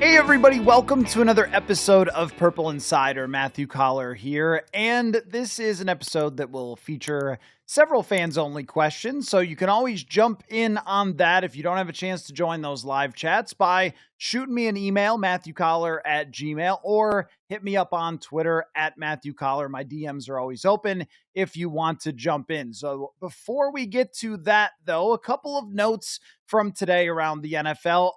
Hey everybody, welcome to another episode of Purple Insider. Matthew Coller here, and this is an episode that will feature several fans-only questions, so you can always jump in on that if you don't have a chance to join those live chats by shooting me an email, matthewcoller@gmail, or hit me up on Twitter @MatthewColler. My DMs are always open if you want to jump in. So before we get to that, though, a couple of notes from today around the NFL.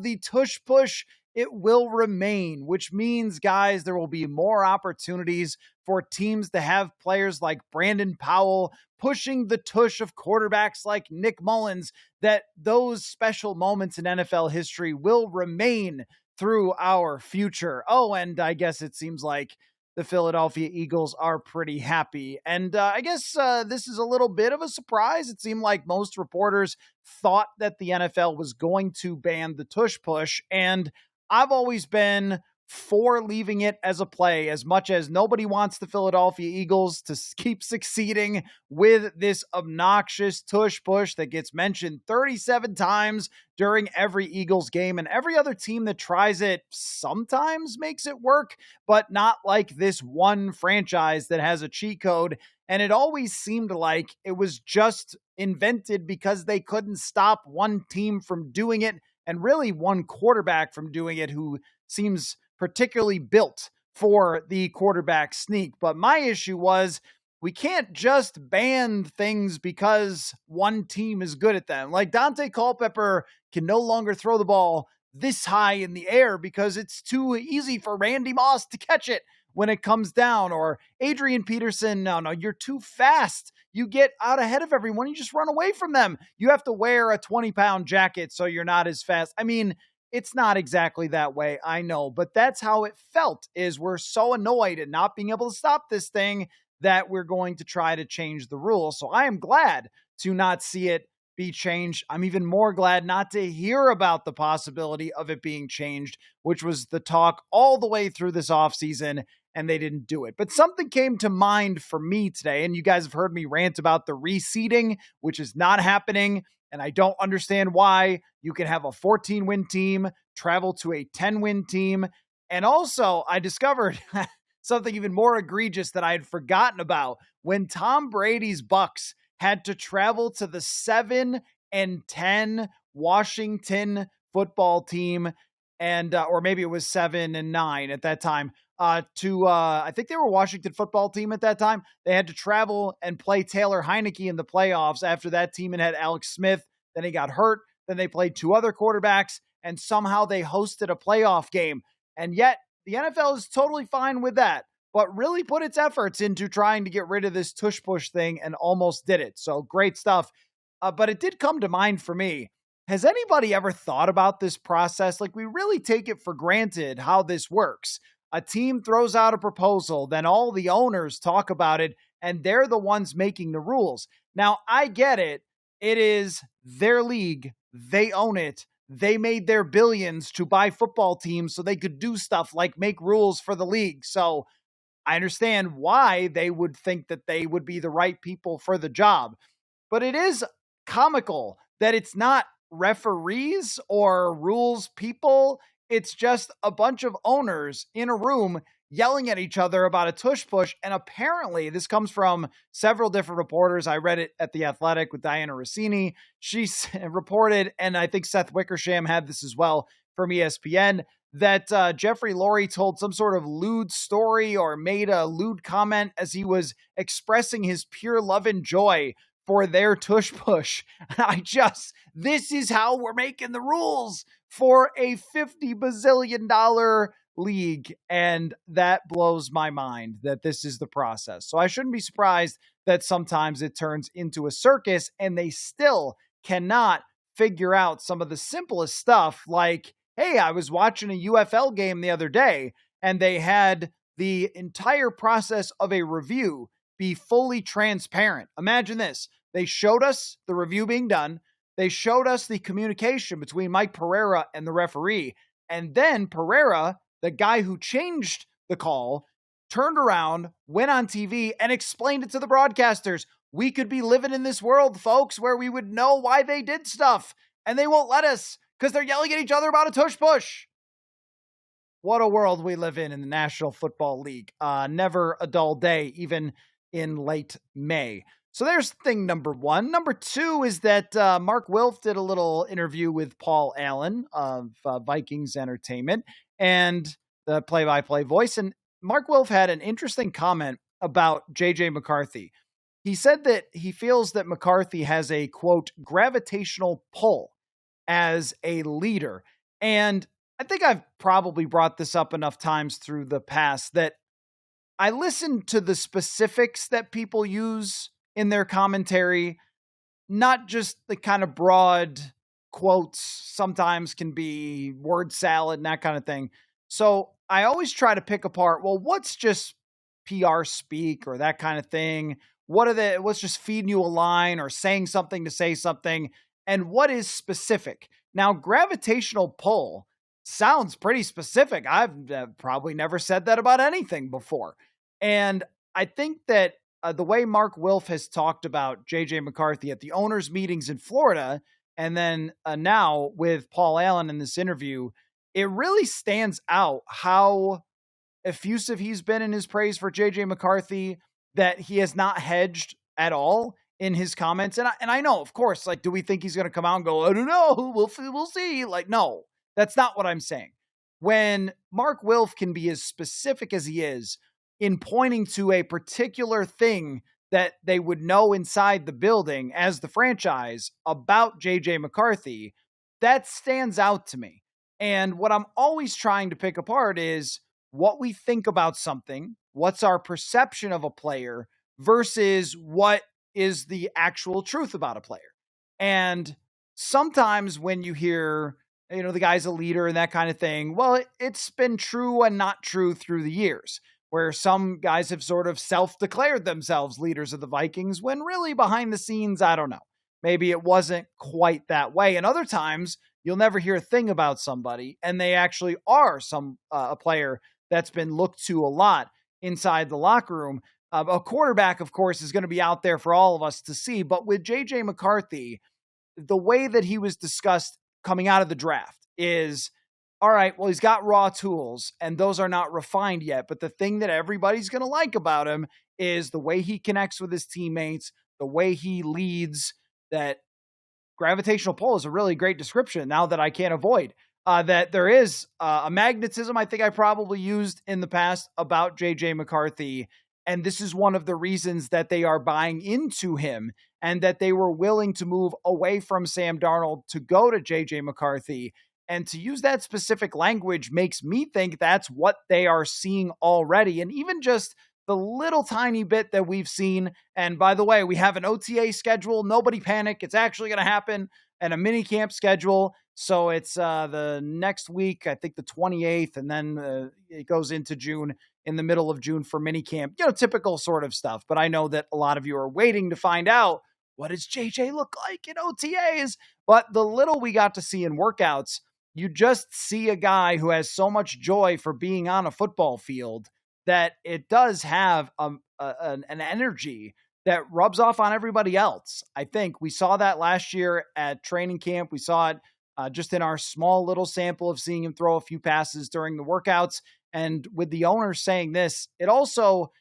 The tush push, it will remain, which means, guys, there will be more opportunities for teams to have players like Brandon Powell pushing the tush of quarterbacks like Nick Mullins, that those special moments in NFL history will remain through our future. And I guess it seems like the Philadelphia Eagles are pretty happy. And I guess this is a little bit of a surprise. It seemed like most reporters thought that the NFL was going to ban the tush push, and I've always been for leaving it as a play, as much as nobody wants the Philadelphia Eagles to keep succeeding with this obnoxious tush push that gets mentioned 37 times during every Eagles game, and every other team that tries it sometimes makes it work, but not like this one franchise that has a cheat code. And it always seemed like it was just invented because they couldn't stop one team from doing it, and really one quarterback from doing it who seems particularly built for the quarterback sneak. But my issue was, we can't just ban things because one team is good at them. Like Dante Culpepper can no longer throw the ball this high in the air because it's too easy for Randy Moss to catch it when it comes down. Or Adrian Peterson, no, you're too fast. You get out ahead of everyone. You just run away from them. You have to wear a 20-pound jacket so you're not as fast. I mean, it's not exactly that way, I know, but that's how it felt, is we're so annoyed at not being able to stop this thing that we're going to try to change the rules. So I am glad to not see it be changed. I'm even more glad not to hear about the possibility of it being changed, which was the talk all the way through this offseason, and they didn't do it. But something came to mind for me today, and you guys have heard me rant about the reseeding, which is not happening, and I don't understand why. You can have a 14-win team travel to a 10-win team. And also, I discovered something even more egregious that I had forgotten about. When Tom Brady's Bucks had to travel to the 7-10 Washington football team, and or maybe it was 7-9 at that time, I think they were Washington football team at that time. They had to travel and play Taylor Heineke in the playoffs after that team had Alex Smith. Then he got hurt. Then they played two other quarterbacks, and somehow they hosted a playoff game. And yet the NFL is totally fine with that, but really put its efforts into trying to get rid of this tush push thing and almost did it. So great stuff. But it did come to mind for me. Has anybody ever thought about this process? Like, we really take it for granted how this works. A team throws out a proposal, then all the owners talk about it, and they're the ones making the rules. Now, I get it. It is their league. They own it. They made their billions to buy football teams so they could do stuff like make rules for the league. So I understand why they would think that they would be the right people for the job. But it is comical that it's not referees or rules people. It's just a bunch of owners in a room yelling at each other about a tush push. And apparently this comes from several different reporters. I read it at The Athletic with Diana Rossini. She reported, and I think Seth Wickersham had this as well from ESPN, that Jeffrey Lurie told some sort of lewd story or made a lewd comment as he was expressing his pure love and joy for their tush push. This is how we're making the rules for a $50 bazillion league. And that blows my mind that this is the process. So I shouldn't be surprised that sometimes it turns into a circus and they still cannot figure out some of the simplest stuff. Like, hey, I was watching a UFL game the other day and they had the entire process of a review be fully transparent. Imagine this. They showed us the review being done. They showed us the communication between Mike Pereira and the referee. And then Pereira, the guy who changed the call, turned around, went on TV, and explained it to the broadcasters. We could be living in this world, folks, where we would know why they did stuff. And they won't let us because they're yelling at each other about a tush push. what a world we live in the National Football League. Never a dull day, even in late May. So there's thing number one. Number two is that Mark Wilf did a little interview with Paul Allen of Vikings Entertainment and the play-by-play voice. And Mark Wilf had an interesting comment about JJ McCarthy. He said that he feels that McCarthy has a, quote, gravitational pull as a leader. And I think I've probably brought this up enough times through the past that I listen to the specifics that people use in their commentary, not just the kind of broad quotes, sometimes can be word salad and that kind of thing. So I always try to pick apart, well, what's just PR speak or that kind of thing? What's just feeding you a line or saying something to say something? And what is specific? Now, gravitational pull sounds pretty specific. I've probably never said that about anything before. And I think that the way Mark Wilf has talked about JJ McCarthy at the owners' meetings in Florida, and then now with Paul Allen in this interview, it really stands out how effusive he's been in his praise for JJ McCarthy, that he has not hedged at all in his comments. And I know, of course, like, do we think he's going to come out and go, I don't know, we'll see. Like, no, that's not what I'm saying. When Mark Wilf can be as specific as he is in pointing to a particular thing that they would know inside the building as the franchise about JJ McCarthy, that stands out to me. And what I'm always trying to pick apart is what we think about something, what's our perception of a player versus what is the actual truth about a player. And sometimes when you hear, the guy's a leader and that kind of thing, well, it's been true and not true through the years, where some guys have sort of self-declared themselves leaders of the Vikings when really behind the scenes, I don't know. Maybe it wasn't quite that way. And other times you'll never hear a thing about somebody and they actually are a player that's been looked to a lot inside the locker room. A quarterback, of course, is going to be out there for all of us to see. But with JJ McCarthy, the way that he was discussed coming out of the draft is, all right, well, he's got raw tools and those are not refined yet. But the thing that everybody's going to like about him is the way he connects with his teammates, the way he leads. That gravitational pull is a really great description now that I can't avoid. That there is a magnetism I think I probably used in the past about JJ McCarthy. And this is one of the reasons that they are buying into him and that they were willing to move away from Sam Darnold to go to JJ McCarthy. And to use that specific language makes me think that's what they are seeing already. And even just the little tiny bit that we've seen. And by the way, we have an OTA schedule. Nobody panic. It's actually going to happen. And a mini camp schedule. So it's the next week, I think the 28th, and then it goes into June, in the middle of June for mini camp, typical sort of stuff. But I know that a lot of you are waiting to find out, what does JJ look like in OTAs? But the little we got to see in workouts, you just see a guy who has so much joy for being on a football field that it does have an energy that rubs off on everybody else. I think we saw that last year at training camp. We saw it just in our small little sample of seeing him throw a few passes during the workouts. And with the owners saying this, it also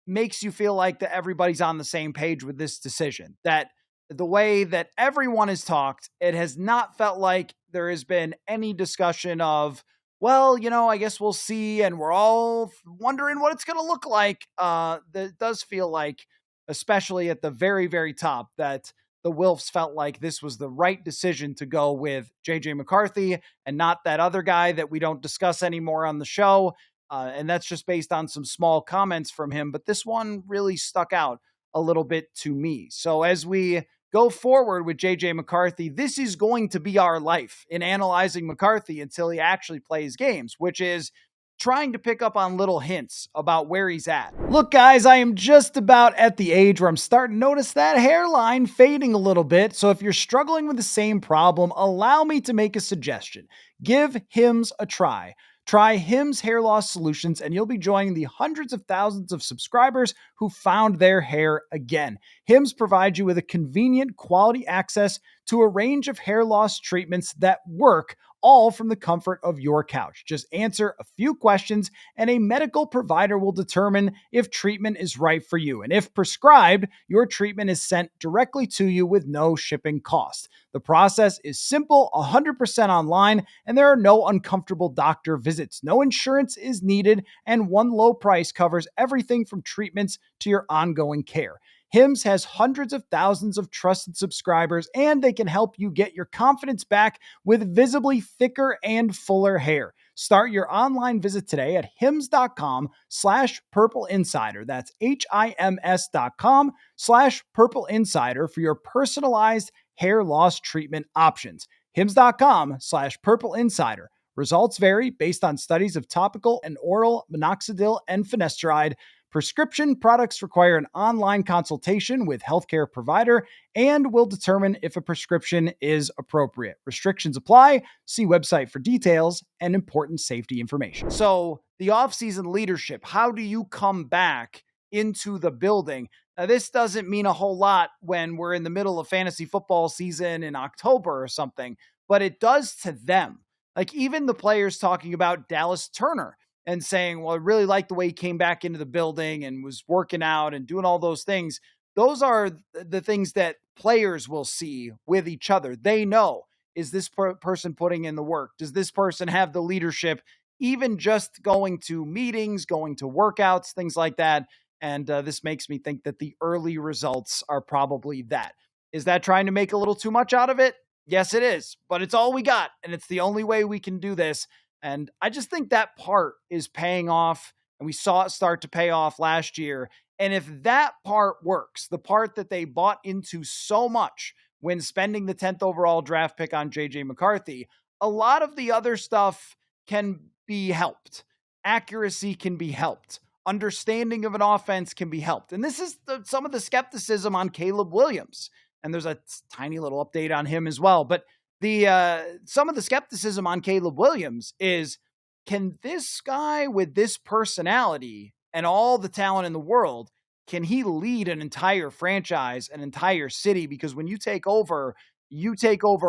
makes you feel like that everybody's on the same page with this decision. That the way that everyone has talked, it has not felt like there has been any discussion of, well, I guess we'll see, and we're all wondering what it's going to look like. That does feel like, especially at the very, very top, that the Wilfs felt like this was the right decision to go with JJ McCarthy and not that other guy that we don't discuss anymore on the show. And that's just based on some small comments from him. But this one really stuck out a little bit to me. So as we go forward with JJ McCarthy, this is going to be our life in analyzing McCarthy until he actually plays games, which is trying to pick up on little hints about where he's at. Look, guys, I am just about at the age where I'm starting to notice that hairline fading a little bit. So if you're struggling with the same problem, allow me to make a suggestion. Give Hims a try. Try Hims Hair Loss Solutions, and you'll be joining the hundreds of thousands of subscribers who found their hair again. Hims provides you with a convenient, quality access to a range of hair loss treatments that work, all from the comfort of your couch. Just answer a few questions and a medical provider will determine if treatment is right for you. And if prescribed, your treatment is sent directly to you with no shipping cost. The process is simple, 100% online, and there are no uncomfortable doctor visits. No insurance is needed, and one low price covers everything from treatments to your ongoing care. Hims has hundreds of thousands of trusted subscribers, and they can help you get your confidence back with visibly thicker and fuller hair. Start your online visit today at hims.com/purple insider. That's HIMS.com/purple insider for your personalized hair loss treatment options. Hims.com/purple insider. Results vary based on studies of topical and oral minoxidil and finasteride. Prescription products require an online consultation with healthcare provider and will determine if a prescription is appropriate. Restrictions apply. See website for details and important safety information. So, the offseason leadership, how do you come back into the building? Now, this doesn't mean a whole lot when we're in the middle of fantasy football season in October or something, but it does to them. Like even the players talking about Dallas Turner and saying, well, I really like the way he came back into the building and was working out and doing all those things. Those are the things that players will see with each other. They know, is this person putting in the work? Does this person have the leadership? Even just going to meetings, going to workouts, things like that. And this makes me think that the early results are probably that. Is that trying to make a little too much out of it? Yes, it is. But it's all we got. And it's the only way we can do this. And I just think that part is paying off, and we saw it start to pay off last year. And if that part works, the part that they bought into so much when spending the 10th overall draft pick on JJ McCarthy, a lot of the other stuff can be helped. Accuracy can be helped. Understanding of an offense can be helped. And this is some of the skepticism on Caleb Williams. And there's a tiny little update on him as well. But some of the skepticism on Caleb Williams is, can this guy with this personality and all the talent in the world, can he lead an entire franchise, an entire city? Because when you take over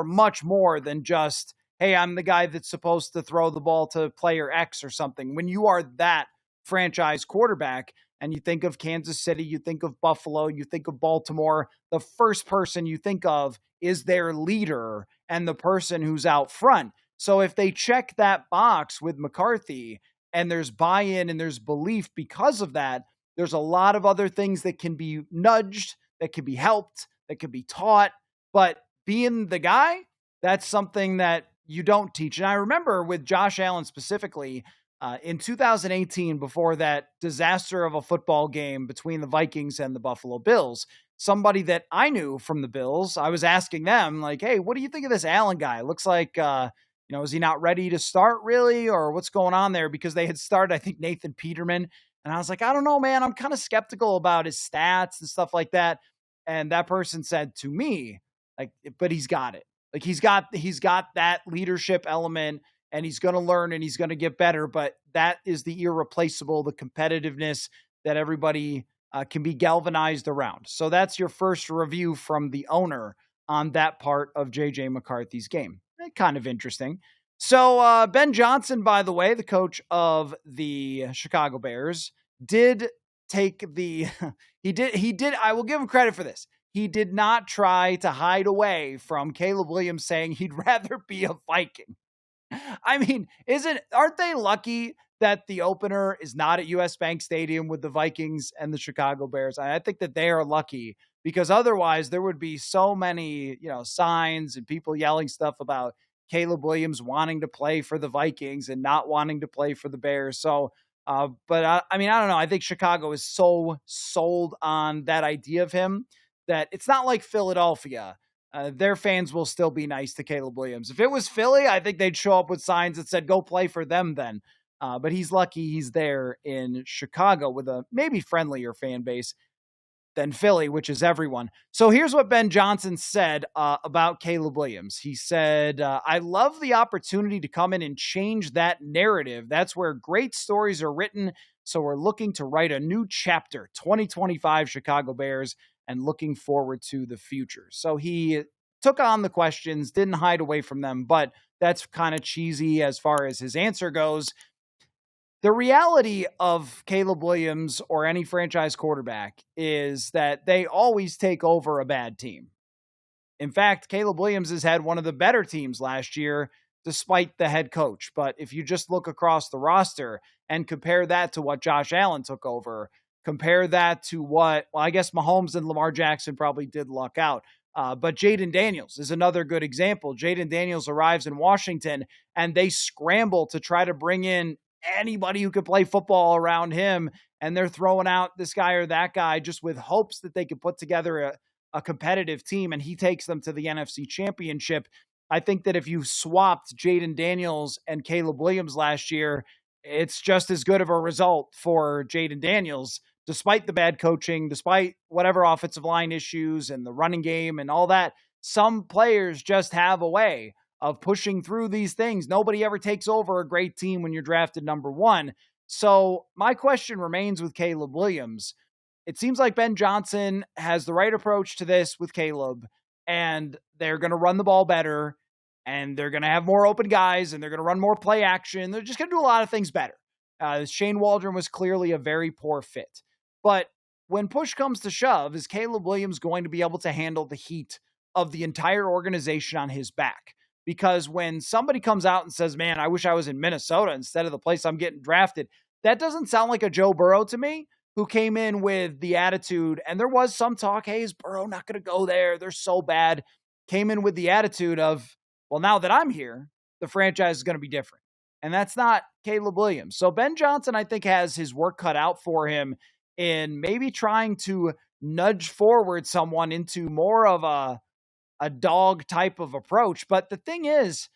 much more than just, hey, I'm the guy that's supposed to throw the ball to player X or something. When you are that franchise quarterback, and you think of Kansas City, you think of Buffalo, you think of Baltimore, the first person you think of is their leader and the person who's out front. So if they check that box with McCarthy and there's buy-in and there's belief because of that, there's a lot of other things that can be nudged, that can be helped, that can be taught. But being the guy, that's something that you don't teach. And I remember with Josh Allen specifically, in 2018, before that disaster of a football game between the Vikings and the Buffalo Bills, somebody that I knew from the Bills, I was asking them, like, hey, what do you think of this Allen guy? Looks like, is he not ready to start really? Or what's going on there? Because they had started, I think, Nathan Peterman. And I was like, I don't know, man. I'm kind of skeptical about his stats and stuff like that. And that person said to me, like, but he's got it. Like he's got that leadership element. And he's going to learn and he's going to get better. But that is the irreplaceable, the competitiveness that everybody can be galvanized around. So that's your first review from the owner on that part of JJ McCarthy's game. Kind of interesting. So Ben Johnson, by the way, the coach of the Chicago Bears, did take the, he did, I will give him credit for this. He did not try to hide away from Caleb Williams saying he'd rather be a Viking. I mean, aren't they lucky that the opener is not at US Bank Stadium with the Vikings and the Chicago Bears? I think that they are lucky, because otherwise there would be so many, signs and people yelling stuff about Caleb Williams wanting to play for the Vikings and not wanting to play for the Bears. So, but I mean, I don't know. I think Chicago is so sold on that idea of him that it's not like Philadelphia. Their fans will still be nice to Caleb Williams. If it was Philly, I think they'd show up with signs that said, go play for them then. But he's lucky he's there in Chicago with a maybe friendlier fan base than Philly, which is everyone. So here's what Ben Johnson said about Caleb Williams. He said, I love the opportunity to come in and change that narrative. That's where great stories are written. So we're looking to write a new chapter, 2025 Chicago Bears. and looking forward to the future. So he took on the questions, didn't hide away from them, but that's kind of cheesy as far as his answer goes. The reality of Caleb Williams or any franchise quarterback is that they always take over a bad team. In fact, Caleb Williams has had one of the better teams last year, despite the head coach. But if you just look across the roster and compare that to what Josh Allen took over, compare that to what, well, I guess Mahomes and Lamar Jackson probably did luck out. But Jaden Daniels is another good example. Jaden Daniels arrives in Washington and they scramble to try to bring in anybody who could play football around him. And they're throwing out this guy or that guy just with hopes that they could put together a competitive team, and he takes them to the NFC Championship. I think that if you swapped Jaden Daniels and Caleb Williams last year, it's just as good of a result for Jaden Daniels, despite the bad coaching, despite whatever offensive line issues and the running game and all that. Some players just have a way of pushing through these things. Nobody ever takes over a great team when you're drafted number one. So my question remains with Caleb Williams. It seems like Ben Johnson has the right approach to this with Caleb, and they're going to run the ball better, and they're going to have more open guys, and they're going to run more play action. They're just going to do a lot of things better. Shane Waldron was clearly a very poor fit. But when push comes to shove, is Caleb Williams going to be able to handle the heat of the entire organization on his back? Because when somebody comes out and says, man, I wish I was in Minnesota instead of the place I'm getting drafted, that doesn't sound like a Joe Burrow to me, who came in with the attitude, and there was some talk, hey, is Burrow not going to go there? They're so bad. Came in with the attitude of, well, now that I'm here, the franchise is going to be different. And that's not Caleb Williams. So Ben Johnson, I think, has his work cut out for him in maybe trying to nudge forward someone into more of a dog type of approach. But the thing is,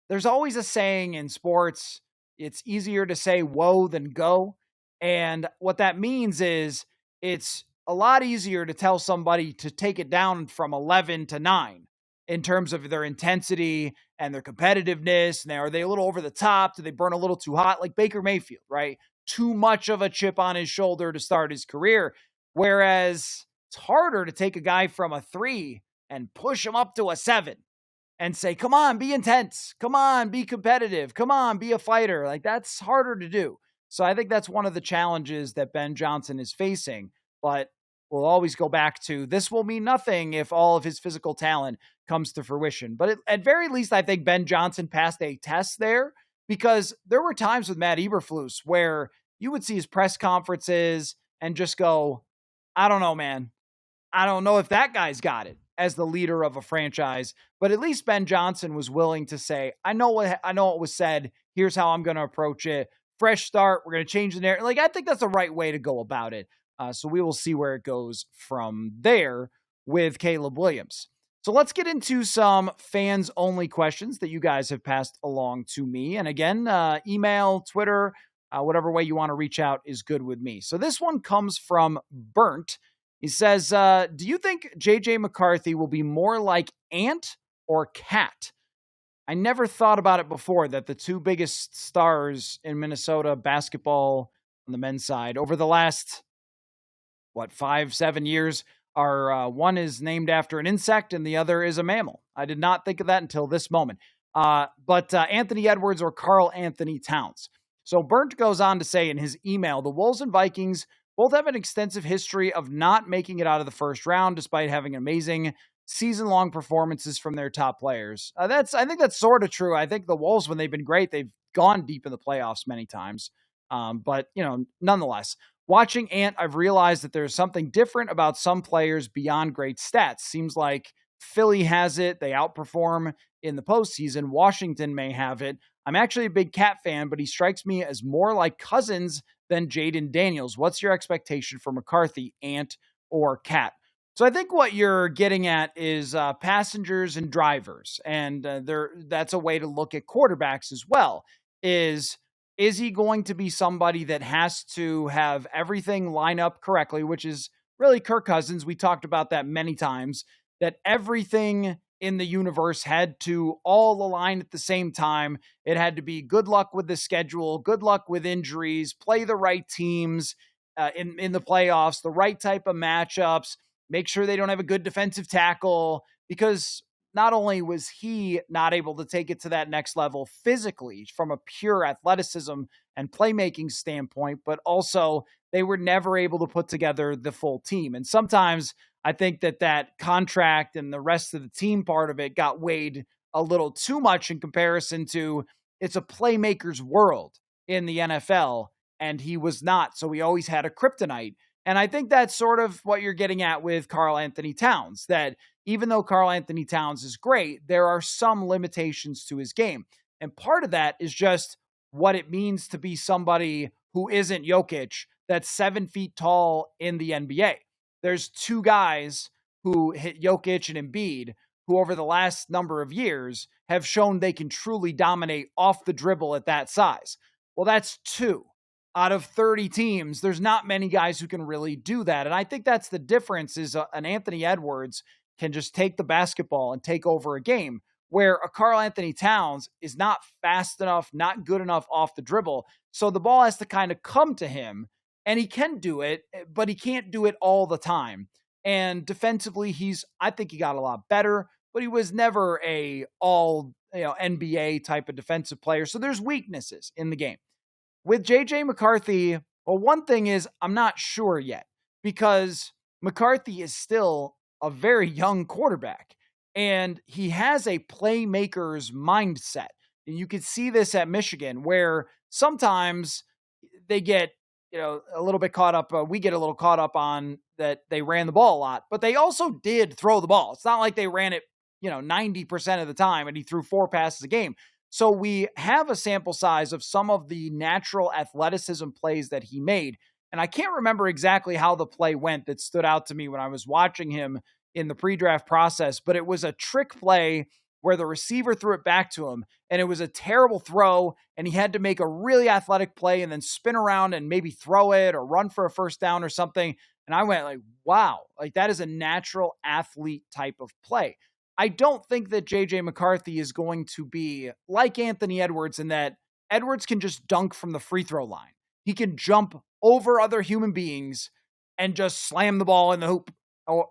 there's always a saying in sports, it's easier to say whoa than go. And what that means is it's a lot easier to tell somebody to take it down from 11 to 9 in terms of their intensity and their competitiveness. Now, are they a little over the top? Do they burn a little too hot? Like Baker Mayfield, right? Too much of a chip on his shoulder to start his career. Whereas it's harder to take a guy from a 3 and push him up to a 7 and say, come on, be intense. Come on, be competitive. Come on, be a fighter. Like, that's harder to do. So I think that's one of the challenges that Ben Johnson is facing. But we'll always go back to, this will mean nothing if all of his physical talent comes to fruition. But at very least, I think Ben Johnson passed a test there, because there were times with Matt Eberflus where you would see his press conferences and just go, I don't know, man. I don't know if that guy's got it as the leader of a franchise. But at least Ben Johnson was willing to say, I know what was said. Here's how I'm going to approach it. Fresh start. We're going to change the narrative. Like, I think that's the right way to go about it. So we will see where it goes from there with Caleb Williams. So let's get into some fans only questions that you guys have passed along to me. And again, email, Twitter, whatever way you want to reach out is good with me. So this one comes from Burnt. He says, do you think JJ McCarthy will be more like Ant or Cat? I never thought about it before that the two biggest stars in Minnesota basketball on the men's side over the last, 5-7 years are one is named after an insect and the other is a mammal. I did not think of that until this moment. But Anthony Edwards or Karl Anthony Towns. So Burnt goes on to say in his email, the Wolves and Vikings both have an extensive history of not making it out of the first round, despite having amazing season-long performances from their top players. I think that's sort of true. I think the Wolves, when they've been great, they've gone deep in the playoffs many times. But nonetheless, watching Ant, I've realized that there's something different about some players beyond great stats. Seems like Philly has it. They outperform in the postseason. Washington may have it. I'm actually a big Cat fan, but he strikes me as more like Cousins than Jaden Daniels. What's your expectation for McCarthy, Ant or Cat? So I think what you're getting at is passengers and drivers. And that's a way to look at quarterbacks as well. Is he going to be somebody that has to have everything line up correctly, which is really Kirk Cousins. We talked about that many times, that everything in the universe had to all align at the same time. It had to be good luck with the schedule, good luck with injuries, play the right teams in the playoffs, the right type of matchups, make sure they don't have a good defensive tackle, because not only was he not able to take it to that next level physically from a pure athleticism and playmaking standpoint, but also they were never able to put together the full team. And sometimes I think that contract and the rest of the team part of it got weighed a little too much in comparison to it's a playmaker's world in the NFL, and he was not. So he always had a kryptonite. And I think that's sort of what you're getting at with Karl Anthony Towns, that even though Karl Anthony Towns is great, there are some limitations to his game. And part of that is just what it means to be somebody who isn't Jokic, that's 7 feet tall in the NBA. There's two guys who hit Jokic and Embiid who over the last number of years have shown they can truly dominate off the dribble at that size. Well, that's two out of 30 teams. There's not many guys who can really do that. And I think that's the difference, is an Anthony Edwards can just take the basketball and take over a game, where a Karl Anthony Towns is not fast enough, not good enough off the dribble. So the ball has to kind of come to him, and he can do it, but he can't do it all the time. And defensively, I think he got a lot better, but he was never a all NBA type of defensive player. So there's weaknesses in the game. With JJ McCarthy, well, one thing is I'm not sure yet, because McCarthy is still a very young quarterback, and he has a playmaker's mindset. And you could see this at Michigan, where sometimes they get a little bit caught up. We get a little caught up on that they ran the ball a lot, but they also did throw the ball. It's not like they ran it 90% of the time and he threw 4 passes a game. So we have a sample size of some of the natural athleticism plays that he made. And I can't remember exactly how the play went that stood out to me when I was watching him in the pre-draft process, but it was a trick play where the receiver threw it back to him, and it was a terrible throw, and he had to make a really athletic play and then spin around and maybe throw it or run for a first down or something. And I went like, wow, like that is a natural athlete type of play. I don't think that JJ McCarthy is going to be like Anthony Edwards in that Edwards can just dunk from the free throw line. He can jump over other human beings and just slam the ball in the hoop. Oh,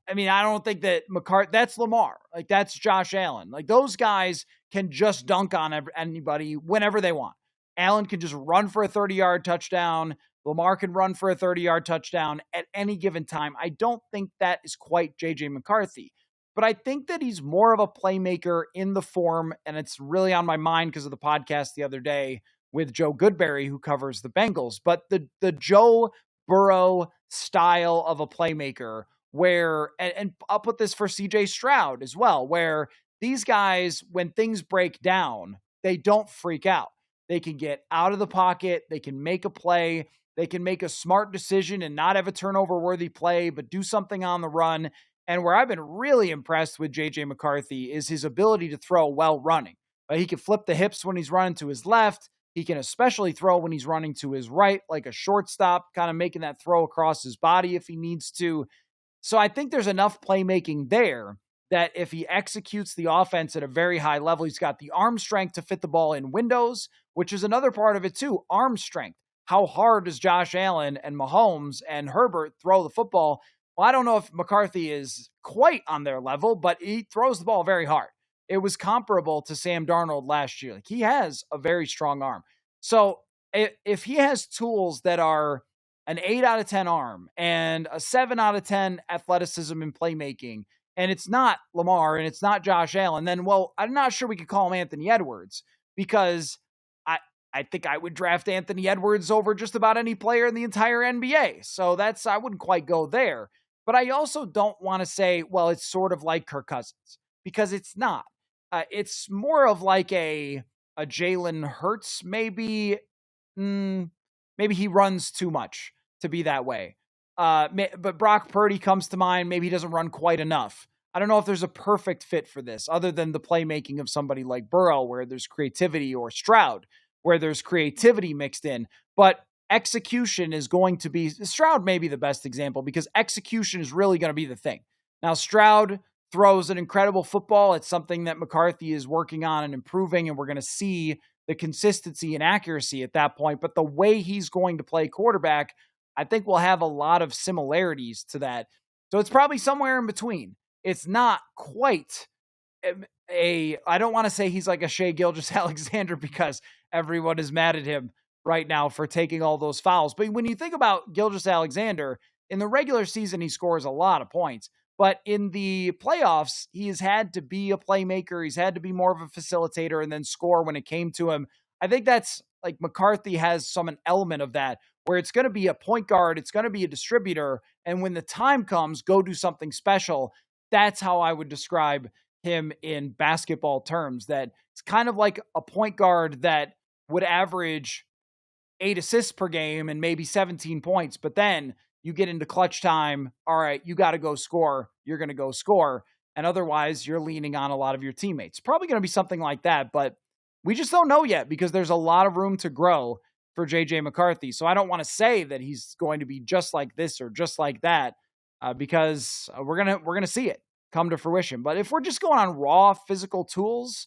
I mean, I don't think that that's Lamar. Like, that's Josh Allen. Like, those guys can just dunk on anybody whenever they want. Allen can just run for a 30-yard touchdown. Lamar can run for a 30-yard touchdown at any given time. I don't think that is quite JJ McCarthy. But I think that he's more of a playmaker in the form, and it's really on my mind because of the podcast the other day with Joe Goodberry, who covers the Bengals. But the Joe Burrow style of a playmaker, where, and I'll put this for CJ Stroud as well, where these guys, when things break down, they don't freak out. They can get out of the pocket. They can make a play. They can make a smart decision and not have a turnover-worthy play, but do something on the run. And where I've been really impressed with JJ McCarthy is his ability to throw while running. He can flip the hips when he's running to his left. He can especially throw when he's running to his right, like a shortstop, kind of making that throw across his body if he needs to. So I think there's enough playmaking there that if he executes the offense at a very high level, he's got the arm strength to fit the ball in windows, which is another part of it too, arm strength. How hard does Josh Allen and Mahomes and Herbert throw the football? Well, I don't know if McCarthy is quite on their level, but he throws the ball very hard. It was comparable to Sam Darnold last year. Like, he has a very strong arm. So if he has tools that are an 8 out of 10 arm and a 7 out of 10 athleticism and playmaking, and it's not Lamar and it's not Josh Allen, then, well, I'm not sure we could call him Anthony Edwards, because I think I would draft Anthony Edwards over just about any player in the entire NBA. So I wouldn't quite go there. But I also don't want to say, well, it's sort of like Kirk Cousins, because it's not. It's more of like a Jalen Hurts, maybe. Maybe he runs too much to be that way. But Brock Purdy comes to mind. Maybe he doesn't run quite enough. I don't know if there's a perfect fit for this other than the playmaking of somebody like Burrow, where there's creativity, or Stroud, where there's creativity mixed in. But execution is going to be, Stroud may be the best example, because execution is really going to be the thing. Now, Stroud throws an incredible football. It's something that McCarthy is working on and improving, and we're going to see the consistency and accuracy at that point. But the way he's going to play quarterback, I think, will have a lot of similarities to that. So it's probably somewhere in between. It's not quite I don't want to say he's like a Shea Gilgeous-Alexander because everyone is mad at him right now for taking all those fouls. But when you think about Gilgeous-Alexander, in the regular season, he scores a lot of points. But in the playoffs, he has had to be a playmaker. He's had to be more of a facilitator and then score when it came to him. I think that's like McCarthy has some element of that where it's going to be a point guard, it's going to be a distributor. And when the time comes, go do something special. That's how I would describe him in basketball terms. That it's kind of like a point guard that would average 8 assists per game and maybe 17 points. But then you get into clutch time. All right, you got to go score. You're going to go score. And otherwise, you're leaning on a lot of your teammates. Probably going to be something like that. But we just don't know yet because there's a lot of room to grow for JJ McCarthy. So I don't want to say that he's going to be just like this or just like that because we're gonna see it come to fruition. But if we're just going on raw physical tools,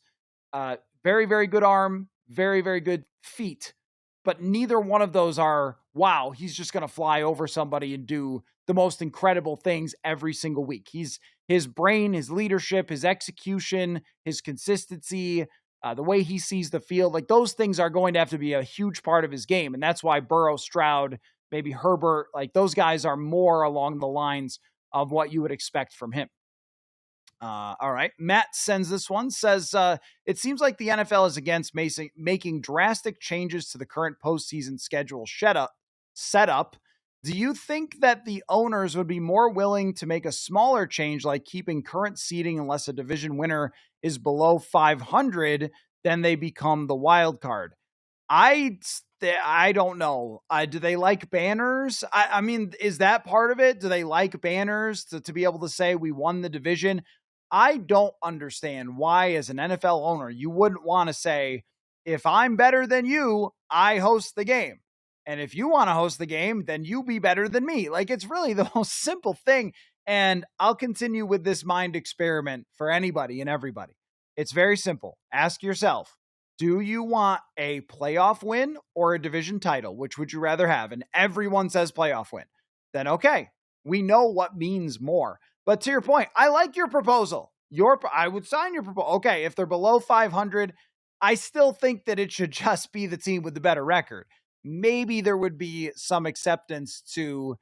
very, very good arm, very, very good feet, but neither one of those are, wow, he's just going to fly over somebody and do the most incredible things every single week. His brain, his leadership, his execution, his consistency, the way he sees the field, like those things are going to have to be a huge part of his game. And that's why Burrow, Stroud, maybe Herbert, like those guys are more along the lines of what you would expect from him. All right. Matt sends this one, says, it seems like the NFL is against making drastic changes to the current postseason schedule setup. Do you think that the owners would be more willing to make a smaller change, like keeping current seeding unless a division winner is below 500, then they become the wild card? I don't know. Do they like banners? I mean, is that part of it? Do they like banners to be able to say we won the division? I don't understand why, as an NFL owner, you wouldn't want to say, if I'm better than you, I host the game. And if you want to host the game, then you be better than me. Like, it's really the most simple thing. And I'll continue with this mind experiment for anybody and everybody. It's very simple. Ask yourself, do you want a playoff win or a division title? Which would you rather have? And everyone says playoff win. Then, okay, we know what means more. But to your point, I like your proposal. I would sign your proposal. Okay, if they're below 500, I still think that it should just be the team with the better record. Maybe there would be some acceptance to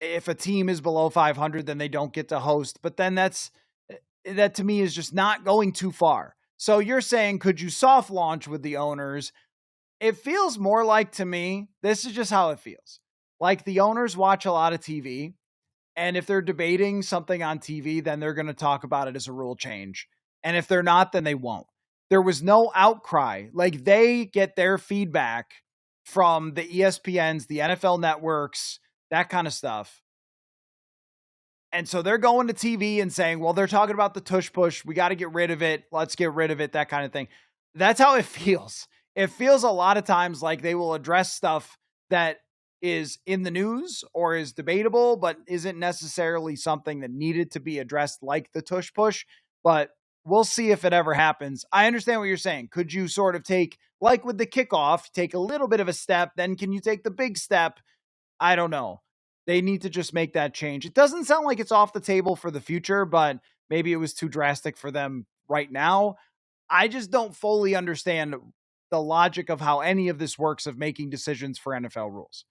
if a team is below 500, then they don't get to host. But then that to me is just not going too far. So you're saying, could you soft launch with the owners? It feels more like, to me, this is just how it feels. Like the owners watch a lot of TV. And if they're debating something on TV, then they're going to talk about it as a rule change. And if they're not, then they won't. There was no outcry. Like, they get their feedback from the ESPNs, the NFL networks, that kind of stuff. And so they're going to TV and saying, well, they're talking about the tush push. We got to get rid of it. Let's get rid of it. That kind of thing. That's how it feels. It feels a lot of times like they will address stuff that is in the news or is debatable, but isn't necessarily something that needed to be addressed, like the tush push. But we'll see if it ever happens. I understand what you're saying. Could you sort of take, like with the kickoff, take a little bit of a step, then can you take the big step? I don't know. They need to just make that change. It doesn't sound like it's off the table for the future, but maybe it was too drastic for them right now. I just don't fully understand the logic of how any of this works of making decisions for NFL rules.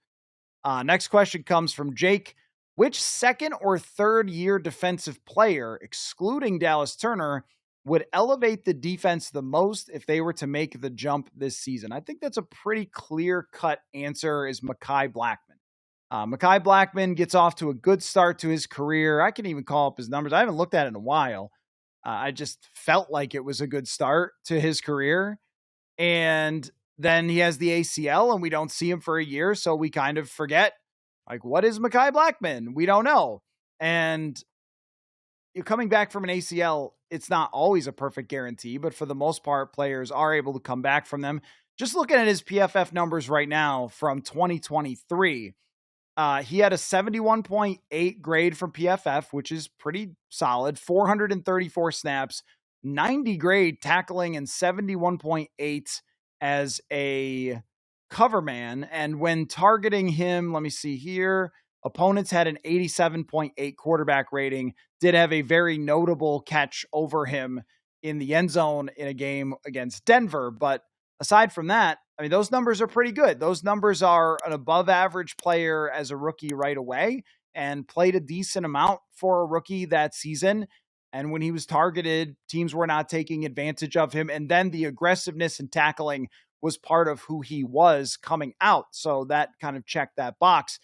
Next question comes from Jake. Which second or third year defensive player, excluding Dallas Turner, would elevate the defense the most if they were to make the jump this season? I think that's a pretty clear-cut answer, is Mekhi Blackmon. Mekhi Blackmon gets off to a good start to his career. I can even call up his numbers. I haven't looked at it in a while. I just felt like it was a good start to his career. And then he has the ACL and we don't see him for a year. So we kind of forget, like, what is Mekhi Blackmon? We don't know. And you're coming back from an ACL. It's not always a perfect guarantee, but for the most part, players are able to come back from them. Just looking at his PFF numbers right now from 2023, he had a 71.8 grade from PFF, which is pretty solid, 434 snaps, 90 grade tackling, and 71.8 as a cover man. And when targeting him, let me see here, Opponents had an 87.8 quarterback rating, did have a very notable catch over him in the end zone in a game against Denver. But aside from that, I mean, those numbers are pretty good. Those numbers are an above average player as a rookie right away and played a decent amount for a rookie that season. And when he was targeted, teams were not taking advantage of him. And then the aggressiveness and tackling was part of who he was coming out. So that kind of checked that box.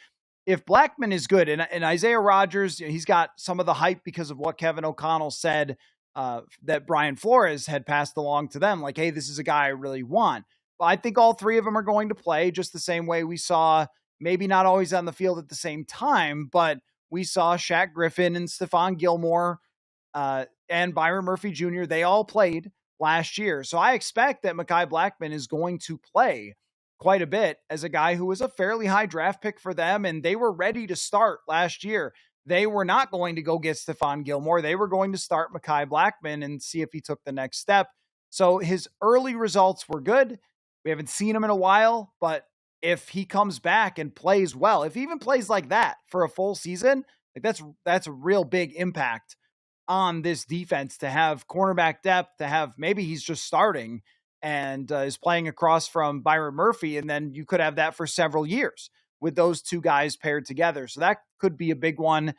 If Blackman is good, and Isaiah Rodgers, he's got some of the hype because of what Kevin O'Connell said that Brian Flores had passed along to them. Like, hey, this is a guy I really want. But I think all three of them are going to play just the same way we saw, maybe not always on the field at the same time, but we saw Shaq Griffin and Stephon Gilmore and Byron Murphy Jr., they all played last year. So I expect that Mekhi Blackman is going to play quite a bit as a guy who was a fairly high draft pick for them, and they were ready to start last year. They were not going to go get Stephon Gilmore. They were going to start Mekhi Blackman and see if he took the next step. So his early results were good. We haven't seen him in a while, but if he comes back and plays well, if he even plays like that for a full season, like that's a real big impact on this defense to have cornerback depth, to have maybe he's just starting and is playing across from Byron Murphy. And then you could have that for several years with those two guys paired together. So that could be a big one.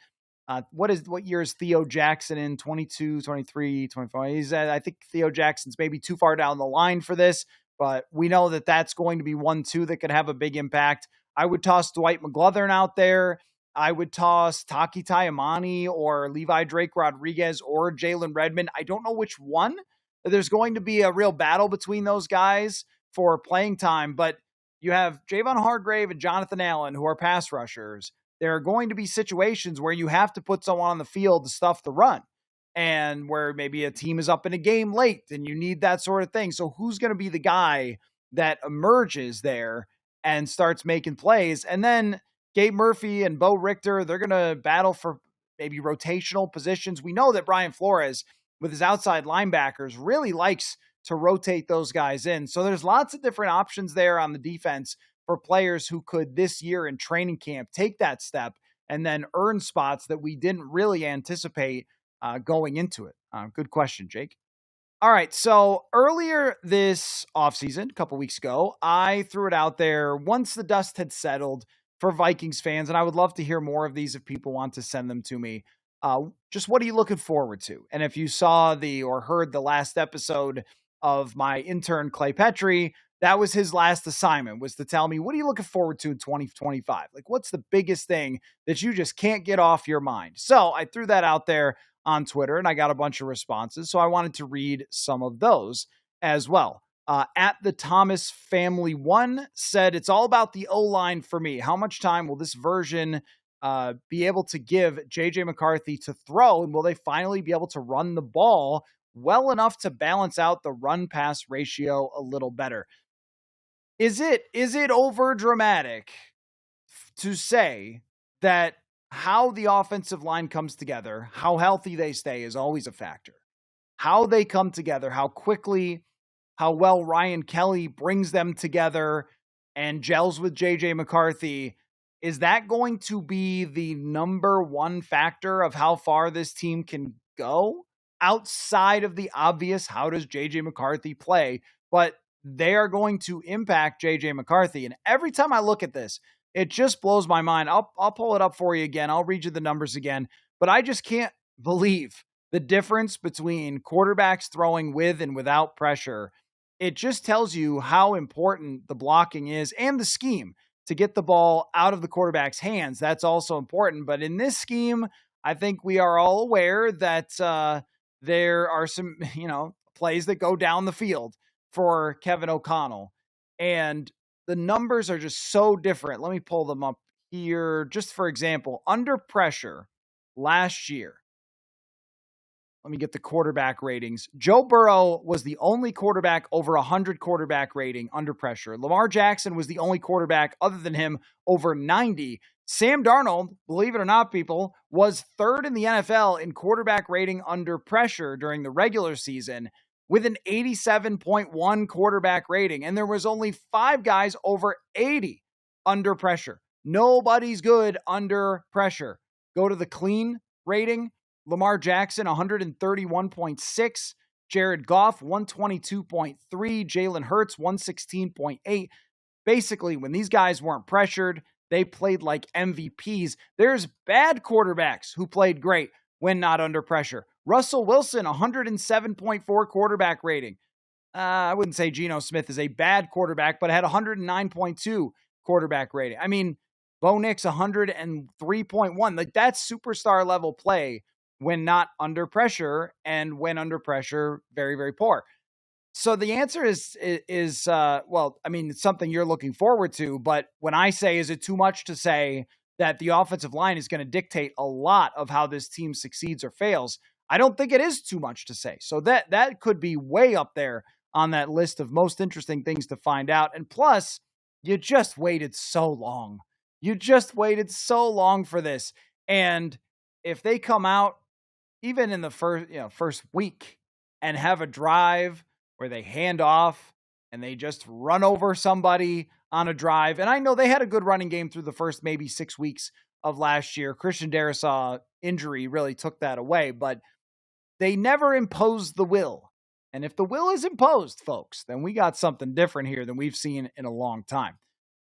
What year is Theo Jackson in? 22, 23, 24? I think Theo Jackson's maybe too far down the line for this, but we know that that's going to be 1-2 that could have a big impact. I would toss Dwight McGlothern out there. I would toss Taki Taimani or Levi Drake Rodriguez or Jalen Redmond. I don't know which one. There's going to be a real battle between those guys for playing time, but you have Javon Hargrave and Jonathan Allen, who are pass rushers. There are going to be situations where you have to put someone on the field to stuff the run and where maybe a team is up in a game late and you need that sort of thing. So who's going to be the guy that emerges there and starts making plays? And then Gabe Murphy and Bo Richter, they're going to battle for maybe rotational positions. We know that Brian Flores, with his outside linebackers, really likes to rotate those guys in. So there's lots of different options there on the defense for players who could this year in training camp take that step and then earn spots that we didn't really anticipate going into it. Good question, Jake. All right, so earlier this offseason, a couple weeks ago, I threw it out there once the dust had settled for Vikings fans, and I would love to hear more of these if people want to send them to me. Just what are you looking forward to? And if you saw or heard the last episode of my intern, Clay Petrie, that was his last assignment, was to tell me, what are you looking forward to in 2025? Like, what's the biggest thing that you just can't get off your mind? So I threw that out there on Twitter, and I got a bunch of responses. So I wanted to read some of those as well. At the Thomas Family 1 said, it's all about the O-line for me. How much time will this version be able to give JJ McCarthy to throw? And will they finally be able to run the ball well enough to balance out the run-pass ratio a little better? Is it over dramatic to say that how the offensive line comes together, how healthy they stay is always a factor? How they come together, how quickly, how well Ryan Kelly brings them together and gels with JJ McCarthy, is that going to be the number one factor of how far this team can go outside of the obvious, how does JJ McCarthy play? But they are going to impact JJ McCarthy. And every time I look at this, it just blows my mind. I'll pull it up for you again. I'll read you the numbers again, but I just can't believe the difference between quarterbacks throwing with and without pressure. It just tells you how important the blocking is and the scheme to get the ball out of the quarterback's hands. That's also important. But in this scheme, I think we are all aware that there are some, plays that go down the field for Kevin O'Connell. And the numbers are just so different. Let me pull them up here. Just for example, under pressure last year, let me get the quarterback ratings. Joe Burrow was the only quarterback over 100 quarterback rating under pressure. Lamar Jackson was the only quarterback other than him over 90. Sam Darnold, believe it or not, people, was third in the NFL in quarterback rating under pressure during the regular season with an 87.1 quarterback rating. And there was only 5 guys over 80 under pressure. Nobody's good under pressure. Go to the clean rating. Lamar Jackson, 131.6. Jared Goff, 122.3. Jalen Hurts, 116.8. Basically, when these guys weren't pressured, they played like MVPs. There's bad quarterbacks who played great when not under pressure. Russell Wilson, 107.4 quarterback rating. I wouldn't say Geno Smith is a bad quarterback, but had 109.2 quarterback rating. I mean, Bo Nix, 103.1. Like, that's superstar level play when not under pressure, and when under pressure, very, very poor. So the answer is well, I mean, it's something you're looking forward to, but when I say, is it too much to say that the offensive line is going to dictate a lot of how this team succeeds or fails? I don't think it is too much to say. So that could be way up there on that list of most interesting things to find out. And plus, you just waited so long. You just waited so long for this. And if they come out even in the first week and have a drive where they hand off and they just run over somebody on a drive. And I know they had a good running game through the first maybe 6 weeks of last year. Christian Darrisaw injury really took that away, but they never imposed the will. And if the will is imposed, folks, then we got something different here than we've seen in a long time.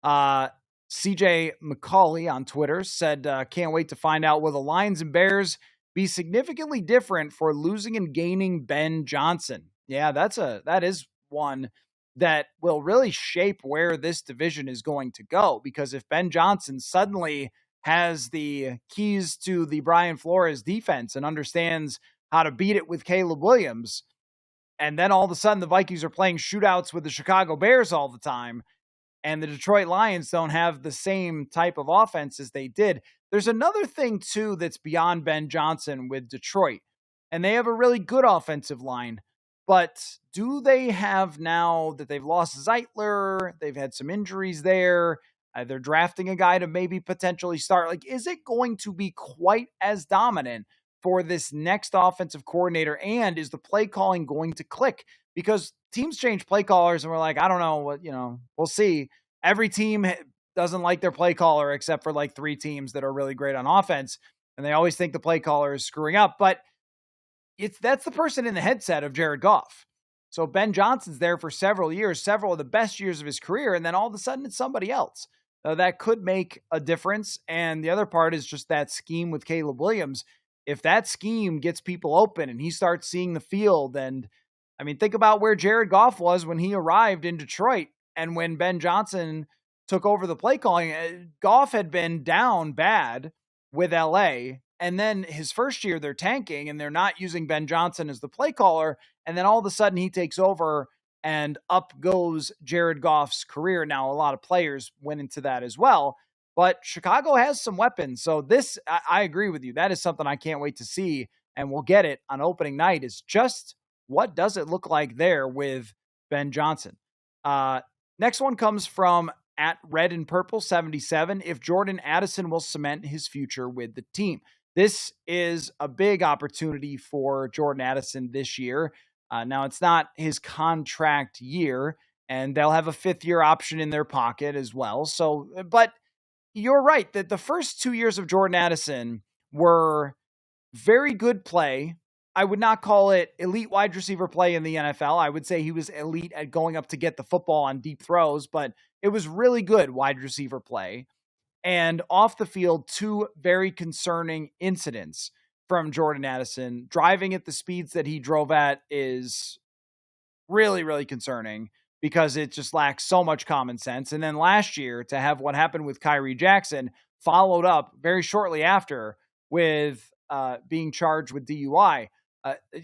CJ McCarthy on Twitter said, can't wait to find out, will the Lions and Bears be significantly different for losing and gaining Ben Johnson? Yeah, that is one that will really shape where this division is going to go, because if Ben Johnson suddenly has the keys to the Brian Flores defense and understands how to beat it with Caleb Williams, and then all of a sudden the Vikings are playing shootouts with the Chicago Bears all the time, and the Detroit Lions don't have the same type of offense as they did. There's another thing, too, that's beyond Ben Johnson with Detroit, and they have a really good offensive line. But do they have, now that they've lost Zeitler, they've had some injuries there, they're drafting a guy to maybe potentially start. Like, is it going to be quite as dominant for this next offensive coordinator? And is the play calling going to click? Because teams change play callers and we're like, I don't know what, we'll see. Every team doesn't like their play caller except for like 3 teams that are really great on offense. And they always think the play caller is screwing up, but that's the person in the headset of Jared Goff. So Ben Johnson's there for several years, several of the best years of his career, and then all of a sudden it's somebody else. That could make a difference. And the other part is just that scheme with Caleb Williams. If that scheme gets people open and he starts seeing the field, and I mean, think about where Jared Goff was when he arrived in Detroit and when Ben Johnson took over the play calling. Goff had been down bad with LA. And then his first year, they're tanking and they're not using Ben Johnson as the play caller. And then all of a sudden he takes over and up goes Jared Goff's career. Now, a lot of players went into that as well, but Chicago has some weapons. So this, I agree with you. That is something I can't wait to see. And we'll get it on opening night, is just what does it look like there with Ben Johnson? Next one comes from at Red and Purple 77. If Jordan Addison will cement his future with the team. This is a big opportunity for Jordan Addison this year. Now, it's not his contract year, and they'll have a 5th-year option in their pocket as well. So, but you're right that the first 2 years of Jordan Addison were very good play. I would not call it elite wide receiver play in the NFL. I would say he was elite at going up to get the football on deep throws, but it was really good wide receiver play. And off the field, 2 very concerning incidents from Jordan Addison. Driving at the speeds that he drove at is really, really concerning because it just lacks so much common sense. And then last year, to have what happened with Kyrie Jackson followed up very shortly after with being charged with DUI.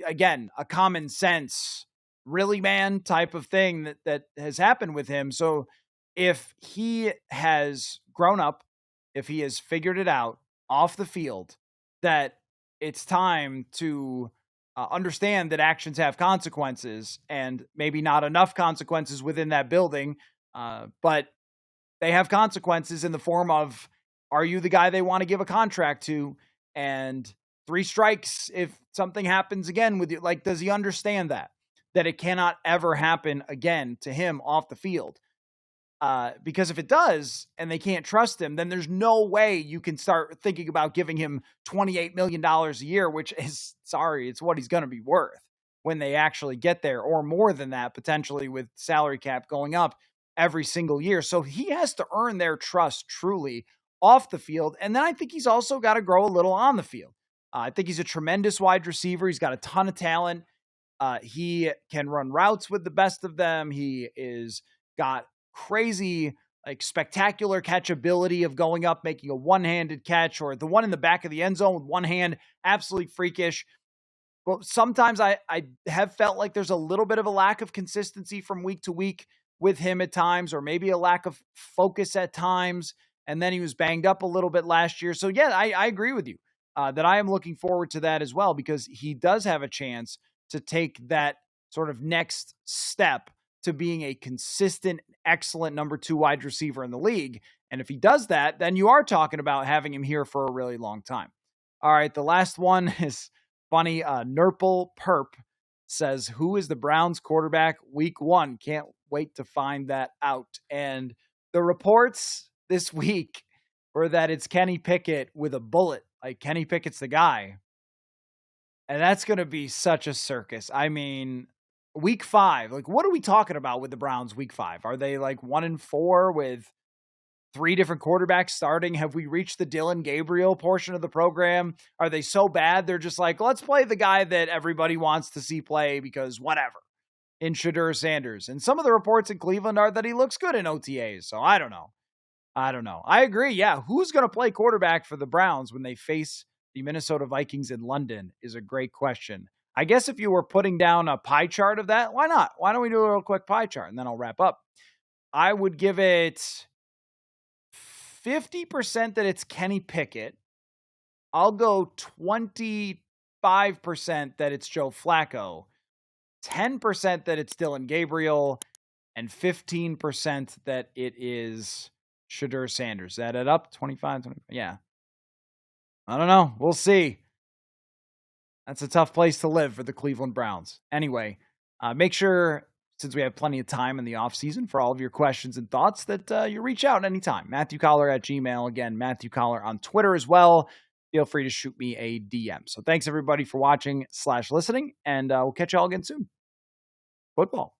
Again, a common sense, really, man, type of thing that has happened with him. So if he has grown up, if he has figured it out off the field, that it's time to understand that actions have consequences, and maybe not enough consequences within that building, but they have consequences in the form of, are you the guy they want to give a contract to? And 3 strikes if something happens again with you. Like, does he understand that it cannot ever happen again to him off the field? Because if it does and they can't trust him, then there's no way you can start thinking about giving him $28 million a year, which is, it's what he's going to be worth when they actually get there, or more than that, potentially, with salary cap going up every single year. So he has to earn their trust truly off the field. And then I think he's also got to grow a little on the field. I think he's a tremendous wide receiver. He's got a ton of talent. He can run routes with the best of them. He is got crazy, like, spectacular catchability of going up, making a one-handed catch, or the one in the back of the end zone with one hand, absolutely freakish. Well, sometimes I have felt like there's a little bit of a lack of consistency from week to week with him at times, or maybe a lack of focus at times. And then he was banged up a little bit last year. So yeah, I agree with you that I am looking forward to that as well, because he does have a chance to take that sort of next step to being a consistent, excellent number 2 wide receiver in the league. And if he does that, then you are talking about having him here for a really long time. All right, the last one is funny. Nurple Perp says, who is the Browns quarterback week 1? Can't wait to find that out. And the reports this week were that it's Kenny Pickett with a bullet. Like, Kenny Pickett's the guy. And that's going to be such a circus. I mean, week 5, like, what are we talking about with the Browns week 5? Are they like 1-4 with 3 different quarterbacks starting? Have we reached the Dylan Gabriel portion of the program? Are they so bad they're just like, let's play the guy that everybody wants to see play because whatever, in Shedeur Sanders? And some of the reports in Cleveland are that he looks good in OTAs. So I don't know. I agree. Yeah. Who's going to play quarterback for the Browns when they face the Minnesota Vikings in London is a great question. I guess if you were putting down a pie chart of that, why not? Why don't we do a real quick pie chart and then I'll wrap up. I would give it 50% that it's Kenny Pickett. I'll go 25% that it's Joe Flacco, 10% that it's Dylan Gabriel, and 15% that it is Shedeur Sanders. Is that it up? 25? Yeah. I don't know. We'll see. That's a tough place to live for the Cleveland Browns. Anyway, make sure, since we have plenty of time in the offseason for all of your questions and thoughts, that you reach out anytime. Matthew Coller at Gmail. Again, Matthew Coller on Twitter as well. Feel free to shoot me a DM. So thanks, everybody, for watching / listening, and we'll catch you all again soon. Football.